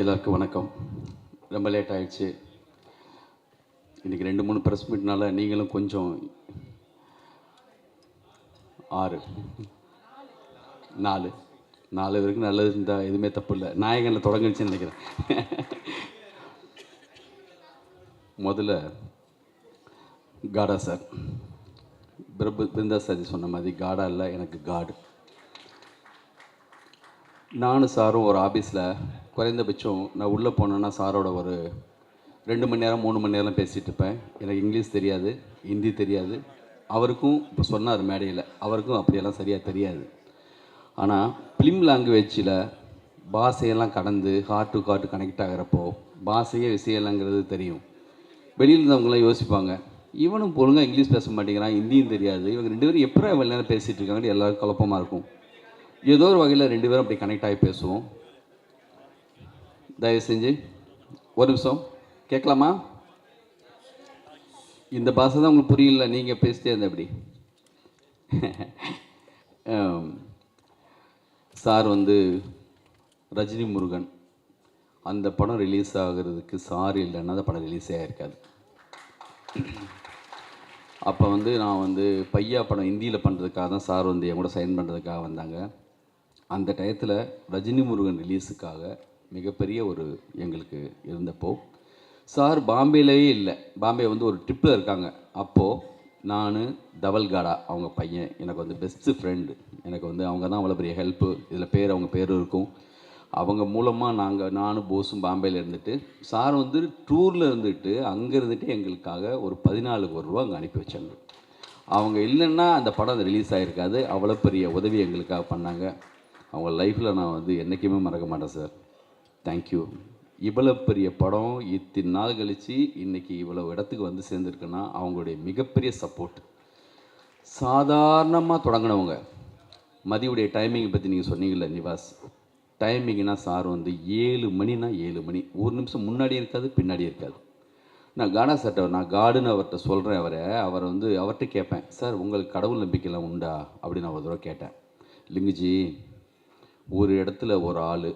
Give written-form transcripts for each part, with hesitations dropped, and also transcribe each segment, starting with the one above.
எல்லாருக்கும் வணக்கம். ரொம்ப லேட் ஆகிடுச்சு. இன்றைக்கி 2-3 ப்ரெஸ் மீட்னால நீங்களும் கொஞ்சம் 6 4 வரைக்கும் நல்லது இருந்தால் எதுவுமே தப்பு இல்லை. நாயகனில் தொடங்கிடுச்சுன்னு நினைக்கிறேன். முதல்ல காடா சார், பிருந்தா சாதி சொன்ன மாதிரி காடா இல்லை, எனக்கு காடு. நானும் சாரும் ஒரு ஆஃபீஸில் குறைந்தபட்சம் நான் உள்ளே போனேன்னா சாரோட ஒரு 2 மணி நேரம் 3 மணி நேரம் பேசிகிட்டு இருப்பேன். எனக்கு இங்கிலீஷ் தெரியாது, ஹிந்தி தெரியாது. அவருக்கும் இப்போ சொன்னார் மேடையில், அவருக்கும் அப்படியெல்லாம் சரியாக தெரியாது. ஆனால் ஃபிலிம் லாங்குவேஜில் பாஷையெல்லாம் கடந்து ஹார்ட் டு ஹார்ட் கனெக்ட் ஆகிறப்போ பாஷையே விஷயம் இல்லைங்கிறது தெரியும். வெளியில் இருந்தவங்களாம் யோசிப்பாங்க, இவனும் ஒழுங்காக இங்கிலீஷ் பேச மாட்டேங்கிறான், ஹிந்தியும் தெரியாது, இவங்க 2 பேரும் எப்போ இவ்வளோ நேரம் பேசிகிட்டு இருக்காங்கன்னு எல்லாருக்கும் குழப்பமாக இருக்கும். ஏதோ ஒரு வகையில் 2 பேரும் அப்படி கனெக்ட் ஆகி பேசுவோம். தயவு செஞ்சு ஒரு நிமிஷம் கேட்கலாமா? இந்த பாஷை தான் உங்களுக்கு புரியல, நீங்கள் பேசிட்டே இருந்த எப்படி? சார் ரஜினி முருகன் அந்த படம் ரிலீஸ் ஆகிறதுக்கு சார் இல்லைன்னா அந்த படம் ரிலீஸே ஆகிருக்காது. அப்போ நான் பையா படம் ஹிந்தியில் பண்ணுறதுக்காக தான் சார் என் கூட சைன் பண்ணுறதுக்காக வந்தாங்க. அந்த டயத்தில் ரஜினி முருகன் ரிலீஸுக்காக மிகப்பெரிய ஒரு எங்களுக்கு இருந்தப்போ சார் பாம்பேலேயே இல்லை, பாம்பே ஒரு ட்ரிப்பில் இருக்காங்க. அப்போது நான் தவல்காடா அவங்க பையன் எனக்கு பெஸ்ட்டு ஃப்ரெண்டு. எனக்கு அவங்க தான் அவ்வளோ பெரிய ஹெல்ப்பு. இதில் அவங்க பேர் இருக்கும். அவங்க மூலமாக நானும் போஸும் பாம்பேயில் இருந்துட்டு சார் டூரில் இருந்துட்டு அங்கே இருந்துட்டு எங்களுக்காக ஒரு 14 கோடி ரூபா அங்கே அனுப்பி வச்சாங்க. அவங்க இல்லைன்னா அந்த படம் ரிலீஸ் ஆகிருக்காது. அவ்வளோ பெரிய உதவி எங்களுக்காக பண்ணாங்க. அவங்க லைஃப்பில் நான் என்றைக்குமே மறக்க மாட்டேன் சார். தேங்க்யூ. இவ்வளோ பெரிய படம் இத்தனை நாள் கழித்து இன்றைக்கி இவ்வளோ இடத்துக்கு சேர்ந்துருக்குன்னா அவங்களுடைய மிகப்பெரிய சப்போர்ட். சாதாரணமாக தொடங்கினவங்க. மதியுடைய டைமிங்கை பற்றி நீங்கள் சொன்னீங்கல்ல நிவாஸ், டைமிங்னா சார் 7 மணினா 7 மணி, ஒரு நிமிஷம் முன்னாடி இருக்காது பின்னாடி இருக்காது. நான் காடா சார்ட்ட நான் காடுன்னு அவர்கிட்ட சொல்கிறேன். அவர்கிட்ட கேட்பேன், சார் உங்களுக்கு கடவுள் நம்பிக்கைலாம் உண்டா அப்படின்னு நான் ஒரு தடவை கேட்டேன். லிங்குஜி, ஒரு இடத்துல ஒரு ஆள்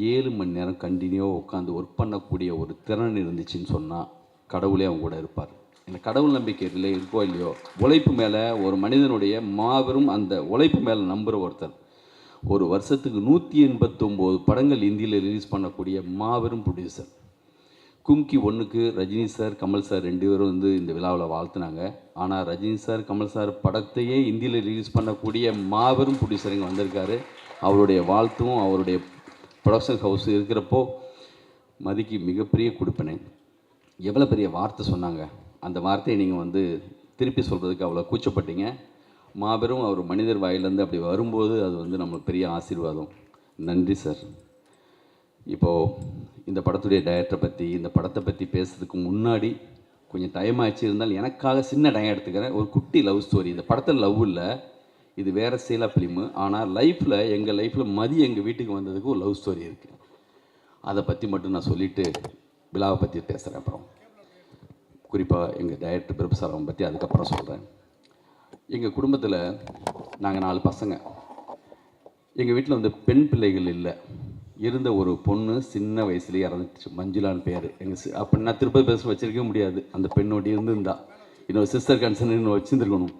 7 மணி நேரம் கண்டினியூவாக உட்காந்து ஒர்க் பண்ணக்கூடிய ஒரு திறன் இருந்துச்சுன்னு சொன்னால் கடவுளே அவங்க கூட இருப்பார். எனக்கு கடவுள் நம்பிக்கை இல்லை இருக்கோ இல்லையோ, உழைப்பு மேலே ஒரு மனிதனுடைய மாபெரும் அந்த உழைப்பு மேலே நம்புகிற ஒருத்தர். ஒரு வருஷத்துக்கு 189 படங்கள் இந்தியில் ரிலீஸ் பண்ணக்கூடிய மாபெரும் ப்ரொடியூசர். கும்கி 1க்கு ரஜினி சார் கமல் சார் 2 பேரும் இந்த விழாவில் வாழ்த்துனாங்க. ஆனால் ரஜினி சார் கமல் சார் படத்தையே இந்தியில் ரிலீஸ் பண்ணக்கூடிய மாபெரும் ப்ரொடியூசர் இங்கே வந்திருக்காரு. அவருடைய வாழ்த்தும் அவருடைய ப்ரொடக்ஷன் ஹவுஸ் இருக்கிறப்போ மதிக்கு மிகப்பெரிய கொடுப்பனே. எவ்வளோ பெரிய வார்த்தை சொன்னாங்க. அந்த வார்த்தையை நீங்கள் திருப்பி சொல்கிறதுக்கு அவ்வளோ கூச்சப்பட்டீங்க. மாபெரும் அவர் மனிதர் வாயிலேருந்து அப்படி வரும்போது அது நம்மளுக்கு பெரிய ஆசீர்வாதம். நன்றி சார். இப்போது இந்த படத்துடைய டைரக்டரை பற்றி இந்த படத்தை பற்றி பேசுறதுக்கு முன்னாடி கொஞ்சம் டைம் ஆச்சு. இருந்தாலும் எனக்காக சின்ன டைம் எடுத்துக்கிறேன். ஒரு குட்டி லவ் ஸ்டோரி. இந்த படத்தில் லவ் இல்லை, இது வேறு சேலா ஃபிலிமு. ஆனால் எங்கள் லைஃப்பில் மதி எங்கள் வீட்டுக்கு வந்ததுக்கு ஒரு லவ் ஸ்டோரி இருக்குது. அதை பற்றி மட்டும் நான் சொல்லிவிட்டு விழாவை பற்றி பேசுகிறேன். அப்புறம் குறிப்பாக எங்கள் டைரக்டர் பிரபுசாரம் பற்றி அதுக்கப்புறம் சொல்கிறேன். எங்கள் குடும்பத்தில் நாங்கள் 4 பசங்க. எங்கள் வீட்டில் பெண் பிள்ளைகள் இல்லை. இருந்த ஒரு பொண்ணு சின்ன வயசுலேயே இறந்துச்சு, மஞ்சுளான்னு பேர். அப்போ நான் திருப்பதி பேச வச்சிருக்க முடியாது. அந்த பெண்ணோடி இருந்திருந்தா இன்னொரு சிஸ்டர் கன்சர்ன் இன்னும் வச்சுருந்துருக்கணும்.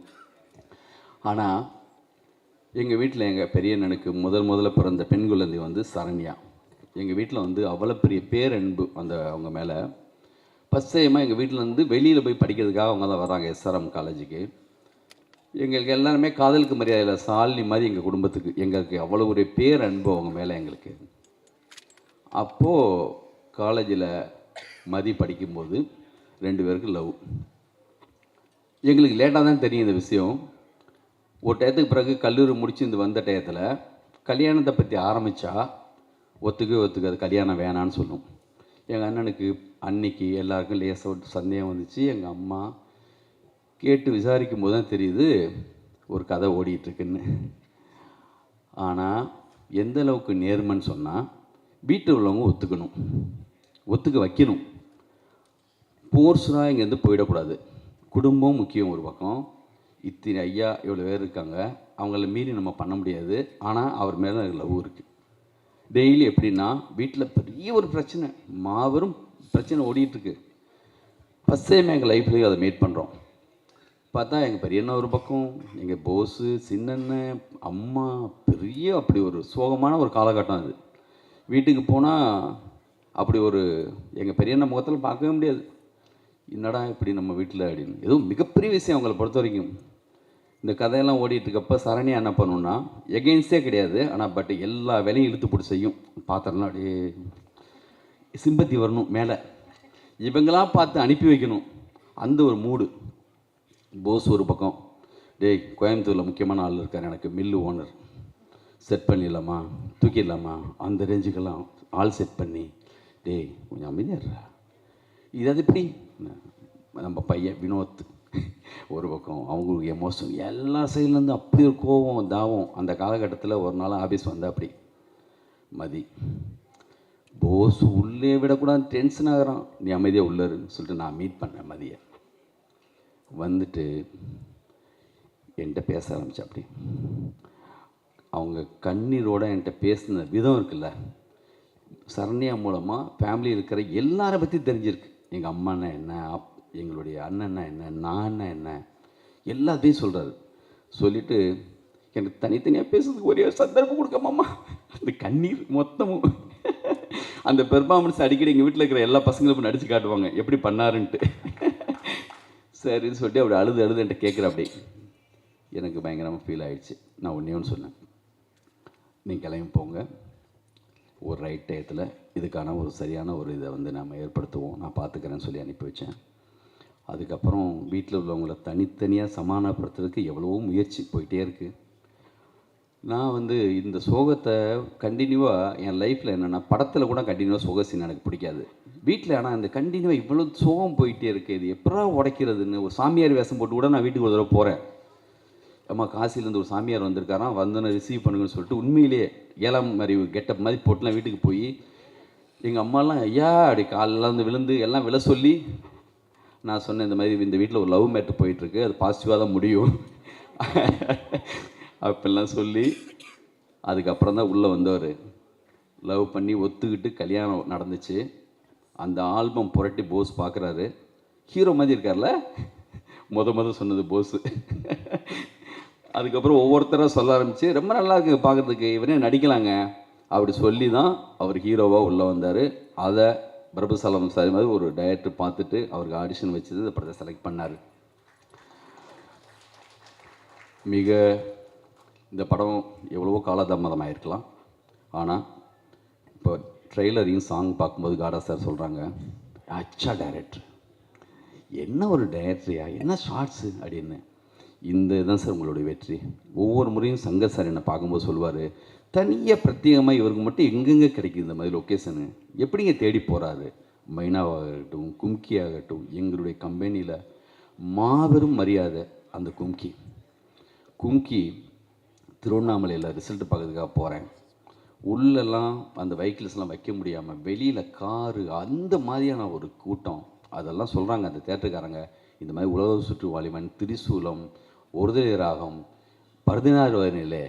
ஆனால் எங்கள் வீட்டில் எங்கள் பெரிய அண்ணனுக்கு முதல்ல பிறந்த பெண் குழந்தை சரண்யா. எங்கள் வீட்டில் அவ்வளோ பெரிய பேரன்பு அவங்க மேலே. ஃபஸ்ட் டைமாக எங்கள் வீட்டில் வெளியில் போய் படிக்கிறதுக்காக அவங்க தான் வராங்க எஸ்ஆர்எம் காலேஜுக்கு. எங்களுக்கு எல்லாருமே காதலுக்கு மரியாதையில் சாலினி மாதிரி எங்கள் குடும்பத்துக்கு எங்களுக்கு அவ்வளோ ஒரு பேரன்பு அவங்க மேலே எங்களுக்கு. அப்போது காலேஜில் மதி படிக்கும்போது 2 பேருக்கு லவ். எங்களுக்கு லேட்டாக தான் தெரியும் இந்த விஷயம். ஒரு டயத்துக்கு பிறகு கல்லூரி முடிச்சு வந்த டயத்தில் கல்யாணத்தை பற்றி ஆரம்பித்தா ஒத்துக்காது, கல்யாணம் வேணான்னு சொல்லும். எங்கள் அண்ணனுக்கு அன்னைக்கு எல்லாருக்கும் லேசாக ஒரு சந்தேகம் வந்துச்சு. எங்கள் அம்மா கேட்டு விசாரிக்கும் போது தான் தெரியுது ஒரு கதை ஓடிட்டுருக்குன்னு. ஆனால் எந்த அளவுக்கு நேர்மைன்னு சொன்னால் வீட்டில் உள்ளவங்க ஒத்துக்க வைக்கணும். போர்ஸ்டாக இங்கேருந்து போயிடக்கூடாது. குடும்பம் முக்கியம் ஒரு பக்கம். இத்தனை ஐயா இவ்வளோ பேர் இருக்காங்க, அவங்கள மீறி நம்ம பண்ண முடியாது. ஆனால் அவர் மேலே எனக்கு லவ் இருக்குது. டெய்லி எப்படின்னா வீட்டில் பெரிய ஒரு பிரச்சனை, மாபெரும் பிரச்சனை ஓடிட்டுருக்கு. ஃபஸ்ட் டைம் எங்கள் லைஃப்லேயும் அதை மீட் பண்ணுறோம். பார்த்தா எங்கள் பெரியண்ணன் ஒரு பக்கம், எங்கள் போஸு, சின்னண்ணன், அம்மா, பெரிய அப்படி ஒரு சோகமான ஒரு காலகட்டம் அது. வீட்டுக்கு போனால் அப்படி ஒரு எங்கள் பெரியண்ணன் முகத்தில் பார்க்கவே முடியாது. என்னடா இப்படி நம்ம வீட்டில் அப்படின்னு. எதுவும் மிகப்பெரிய விஷயம் அவங்கள பொறுத்த வரைக்கும். இந்த கதையெல்லாம் ஓடிட்டுருக்கப்போ சரணியா என்ன பண்ணுன்னா, எகெயின்ஸ்டே கிடையாது, ஆனால் பட் எல்லா வேலையும் இழுத்து போட்டு செய்யும். பாத்திரம்லாம் அப்படியே சிம்பத்தி வரணும் மேலே, இவங்களாம் பார்த்து அனுப்பி வைக்கணும், அந்த ஒரு மூடு. போஸ் ஒரு பக்கம், டேய் கோயம்புத்தூரில் முக்கியமான ஆள் இருக்கார், எனக்கு மில்லு ஓனர், செட் பண்ணிடலாமா, தூக்கிடலாமா, அந்த ரேஞ்சுக்கெல்லாம் ஆள் செட் பண்ணி, டேய் கொஞ்சம் அமைதியாடுறா, இது அது எப்படி. நம்ம பையன் வினோத் ஒரு பக்கம், அவங்களுக்கு எமோஷன் எல்லா சைட்லேருந்து அப்படி ஒரு கோபம் தாவம். அந்த காலகட்டத்தில் ஒரு நாள் ஆஃபீஸ் வந்தால் அப்படி மதி, போஸ் உள்ளே விடக்கூடாது, டென்ஷன் ஆகிறான், நீ அமைதியாக உள்ளருன்னு சொல்லிட்டு நான் மீட் பண்ணேன் மதியை. வந்துட்டு என்கிட்ட பேச ஆரம்பித்தேன். அப்படி அவங்க கண்ணீரோட என்கிட்ட பேசின விதம் இருக்குல்ல, சரண்யா மூலமாக ஃபேமிலி இருக்கிற எல்லாரை பற்றி தெரிஞ்சிருக்கு. எங்கள் அம்மானா என்ன, எங்களுடைய அண்ணன்னா என்ன, நான் என்ன, எல்லாத்தையும் சொல்கிறாரு. சொல்லிவிட்டு எனக்கு தனித்தனியாக பேசுறதுக்கு ஒரே சந்தர்ப்பம் கொடுக்கமாம்மா. அந்த கண்ணீர் மொத்தமும் அந்த பெர்ஃபார்மன்ஸ் அடிக்கடி எங்கள் வீட்டில் இருக்கிற எல்லா பசங்களும் நடித்து காட்டுவாங்க எப்படி பண்ணாருன்ட்டு. சரின்னு சொல்லிட்டு அப்படி அழுது என்கிட்ட கேட்குற. அப்படி எனக்கு பயங்கரமாக ஃபீல் ஆகிடுச்சு. நான் ஒன்று சொன்னேன், நீங்கள் கிளம்பி போங்க, ஒரு ரைட் டயத்தில் இதுக்கான ஒரு சரியான ஒரு இதை வந்து நாம் ஏற்படுத்துவோம், நான் பார்த்துக்கிறேன்னு சொல்லி அனுப்பி வச்சேன். அதுக்கப்புறம் வீட்டில் உள்ளவங்களை தனித்தனியாக சமாதானப்படுத்துறதுக்கு எவ்வளவோ முயற்சி போயிட்டே இருக்குது. நான் வந்து இந்த சோகத்தை கண்டினியூவாக என் லைஃப்பில் என்னென்னா, படத்தில் கூட கண்டினியூவாக சோக சீன் எனக்கு பிடிக்காது. வீட்டில் ஆனால் இந்த கண்டினியூவாக இவ்வளோ சோகம் போயிட்டே இருக்குது, இது எப்படா உடைக்கிறதுன்னு ஒரு சாமியார் வேஷம் போட்டு கூட நான் வீட்டுக்கு ஒரு தடவை போகிறேன். அம்மா காசிலேருந்து ஒரு சாமியார் வந்திருக்காராம், வந்தோன்னே ரிசீவ் பண்ணுங்கன்னு சொல்லிட்டு உண்மையிலேயே 7ஆம் அறிவு கெட்டப் மாதிரி போட்டுலாம் வீட்டுக்கு போய் எங்கள் அம்மாலாம் ஐயா அப்படி காலெல்லாம் வந்து விழுந்து எல்லாம் விழ சொல்லி நான் சொன்னேன், இந்த மாதிரி இந்த வீட்டில் ஒரு லவ் மேட்ரு போயிட்டுருக்கு, அது பாசிட்டிவாக தான் முடியும் அப்படிலாம் சொல்லி அதுக்கப்புறம் தான் உள்ளே வந்தவர். லவ் பண்ணி ஒத்துக்கிட்டு கல்யாணம் நடந்துச்சு. அந்த ஆல்பம் புரட்டி போஸ் பார்க்குறாரு, ஹீரோ மாதிரி இருக்கார்ல, மொதல் சொன்னது போஸு. அதுக்கப்புறம் ஒவ்வொருத்தராக சொல்ல ஆரம்பித்து ரொம்ப நல்லா இருக்குது பார்க்குறதுக்கு, இவரே நடிக்கலாங்க அப்படி சொல்லி தான் அவர் ஹீரோவாக உள்ளே வந்தார். அதை பிரபுசலம் சாரி மாதிரி ஒரு டைரக்டர் பார்த்துட்டு அவருக்கு ஆடிஷன் வச்சது, இந்த படத்தை செலக்ட் பண்ணார். மிக இந்த படம் எவ்வளவோ காலதாமதம் ஆகிருக்கலாம், ஆனால் இப்போ ட்ரெய்லரையும் சாங் பார்க்கும்போது காடா சார் சொல்கிறாங்க, அச்சா டைரக்டர், என்ன ஒரு டைரக்டரியா, என்ன ஷார்ட்ஸு அப்படின்னு. இந்த இதுதான் சார் உங்களுடைய வெற்றி. ஒவ்வொரு முறையும் சங்கர் சார் என்னை பார்க்கும்போது சொல்லுவார், தனியாக பிரத்யேகமாக இவருக்கு மட்டும் எங்கெங்கே கிடைக்குது இந்த மாதிரி லொக்கேஷனு, எப்படிங்க தேடி போகிறாரு. மைனாவாகட்டும், கும்கி ஆகட்டும், எங்களுடைய கம்பெனியில் மாபெரும் மரியாதை அந்த கும்கி திருவண்ணாமலையில் ரிசல்ட் பார்க்கறதுக்காக போகிறேன். உள்ளெல்லாம் அந்த வெஹிக்கிள்ஸ்லாம் வைக்க முடியாமல் வெளியில் காரு, அந்த மாதிரியான ஒரு கூட்டம். அதெல்லாம் சொல்கிறாங்க அந்த தேட்டருக்காரங்க, இந்த மாதிரி உலக சுற்றுவாலிமன், திரிசூலம், ஒருதலை ராகம், 16 நிலை,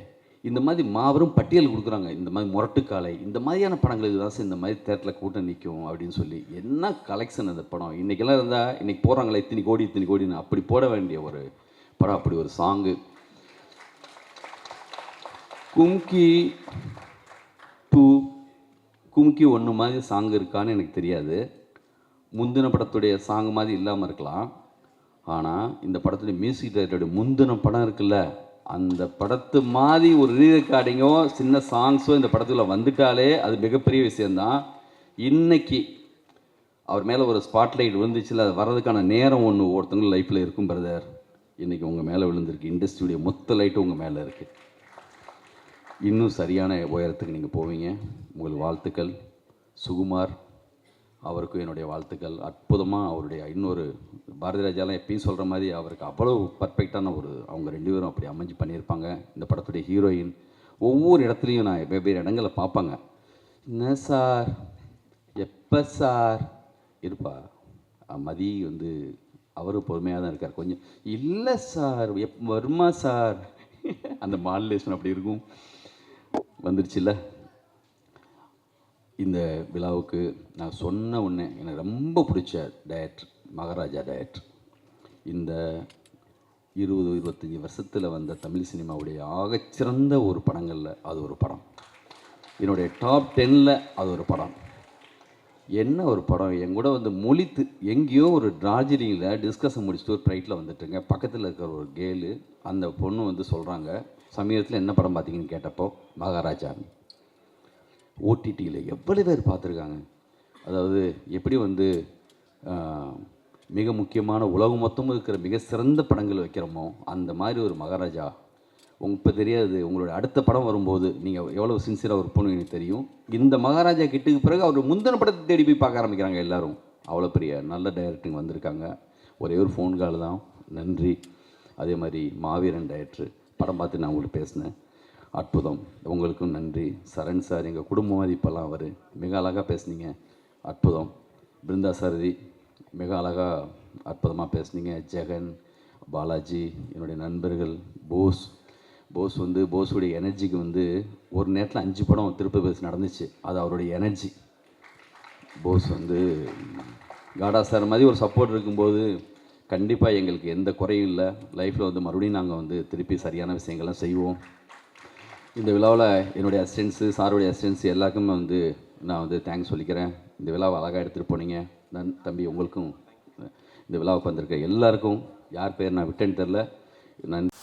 இந்த மாதிரி மாபெரும் பட்டியல் கொடுக்குறாங்க. இந்த மாதிரி முரட்டுக்காலை, இந்த மாதிரியான படங்களுக்கு தான் சார் இந்த மாதிரி தேட்டரில் கூட்டம் நிற்கும் அப்படின்னு சொல்லி. என்ன கலெக்ஷன் அந்த படம். இன்றைக்கெல்லாம் இருந்தால் இன்றைக்கி போகிறாங்களே இத்தனை கோடின்னு அப்படி போட வேண்டிய ஒரு படம். அப்படி ஒரு சாங்கு. கும்கி 2, கும்கி 1 மாதிரி சாங் இருக்கான்னு எனக்கு தெரியாது. முந்தின படத்துடைய சாங் மாதிரி இல்லாமல் இருக்கலாம், ஆனால் இந்த படத்துடைய மியூசிக் டைரக்டருடைய முந்தின படம் இருக்குல்ல, அந்த படத்து மாதிரி ஒரு ரீ ரெக்கார்டிங்கோ சின்ன சாங்ஸோ இந்த படத்தில் வந்துட்டாலே அது மிகப்பெரிய விஷயந்தான். இன்றைக்கி அவர் மேலே ஒரு ஸ்பாட்லைட் விழுந்துச்சுல, அது வர்றதுக்கான நேரம் ஒன்று ஒருத்தவங்க லைஃப்பில் இருக்கும் பிரதர். இன்றைக்கி உங்கள் மேலே விழுந்திருக்கு, இண்டஸ்ட்ரியுடைய மொத்த லைட்டும் உங்கள் மேலே இருக்குது. இன்னும் சரியான உயரத்துக்கு நீங்கள் போவீங்க. உங்கள் வாழ்த்துக்கள். சுகுமார் அவருக்கும் என்னுடைய வாழ்த்துக்கள். அற்புதமாக அவருடைய இன்னொரு பாரதி ராஜாலாம் எப்பயும் சொல்கிற மாதிரி அவருக்கு அவ்வளோ பர்ஃபெக்டான ஒரு, அவங்க 2 பேரும் அப்படி அமைஞ்சு பண்ணியிருப்பாங்க. இந்த படத்துடைய ஹீரோயின் ஒவ்வொரு இடத்துலையும் நான் வெவ்வேறு இடங்களை பார்ப்பாங்க. என்ன சார், எப்போ சார் இருப்பா. மதி வந்து அவரும் பொறுமையாக தான் இருக்கார். கொஞ்சம் இல்லை சார், வருமா சார், அந்த மாடுலேஷன் அப்படி இருக்கும். வந்துருச்சுல்ல. இந்த விழாவுக்கு நான் சொன்ன உடனே எனக்கு ரொம்ப பிடிச்ச டைரக்டர் மகாராஜா டைரக்டர். இந்த 20-25 வருஷத்தில் வந்த தமிழ் சினிமாவுடைய ஆகச்சிறந்த ஒரு படங்களில் அது ஒரு படம். என்னுடைய டாப் 10ல் அது ஒரு படம். என்ன ஒரு படம்! என் கூட வந்து மொழித்து எங்கேயோ ஒரு டார்ஜிலிங்கில் டிஸ்கஷன் முடிச்சுட்டு ஒரு ஃப்ளைட்டில் வந்துட்டுங்க. பக்கத்தில் இருக்கிற ஒரு கேர்ளு, அந்த பொண்ணு வந்து சொல்கிறாங்க, சமீபத்தில் என்ன படம் பார்த்தீங்கன்னு கேட்டப்போ மகாராஜா. ஓடிடியில் எவ்வளோ பேர் பார்த்துருக்காங்க. அதாவது எப்படி வந்து மிக முக்கியமான உலகம் மொத்தமும் இருக்கிற மிக சிறந்த படங்கள் வைக்கிறோமோ அந்த மாதிரி ஒரு மகாராஜா. இப்போ தெரியாது, உங்களோட அடுத்த படம் வரும்போது நீங்கள் எவ்வளோ சின்சியராக ஒர்க் பண்ணுவீங்க தெரியும். இந்த மகாராஜா கிட்டுக்கு பிறகு அவர் முந்தின படத்தை தேடி போய் பார்க்க ஆரம்பிக்கிறாங்க எல்லோரும். அவ்வளோ பெரிய நல்ல டைரக்டருங்க வந்திருக்காங்க. ஒரே ஒரு ஃபோன் கால் தான், நன்றி. அதே மாதிரி மாவீரன் டைரக்டர் படம் பார்த்து நான் உங்கள்கிட்ட பேசினேன், அற்புதம். உங்களுக்கும் நன்றி. சரண் சார் எங்கள் குடும்பம் இப்போல்லாம் அவர் மிக அழகாக பேசுனீங்க, அற்புதம். பிருந்தா சாரதி மிக அழகாக அற்புதமாக பேசுனீங்க. ஜெகன், பாலாஜி, என்னுடைய நண்பர்கள், போஸ் வந்து போஸுடைய எனர்ஜிக்கு வந்து ஒரு நேரத்தில் 5 படம் திருப்பி பேசி நடந்துச்சு. அது அவருடைய எனர்ஜி. போஸ் வந்து காடா சார் மாதிரி ஒரு சப்போர்ட் இருக்கும்போது கண்டிப்பாக எங்களுக்கு எந்த குறையும் இல்லை. லைஃப்பில் வந்து மறுபடியும் நாங்கள் வந்து திருப்பி சரியான விஷயங்கள்லாம் செய்வோம். இந்த விழாவில் என்னுடைய அசிஸ்டன்ஸு, சாருடைய அசிஸ்டன்ஸ் எல்லாருக்குமே வந்து நான் வந்து தேங்க்ஸ் சொல்லிக்கிறேன். இந்த விழாவை அழகாக எடுத்துகிட்டு போனீங்க. தம்பி உங்களுக்கும், இந்த விழாவுக்கு வந்திருக்க எல்லாருக்கும், யார் பேர் நான் விட்டேன்னு தெரில, நன்றி.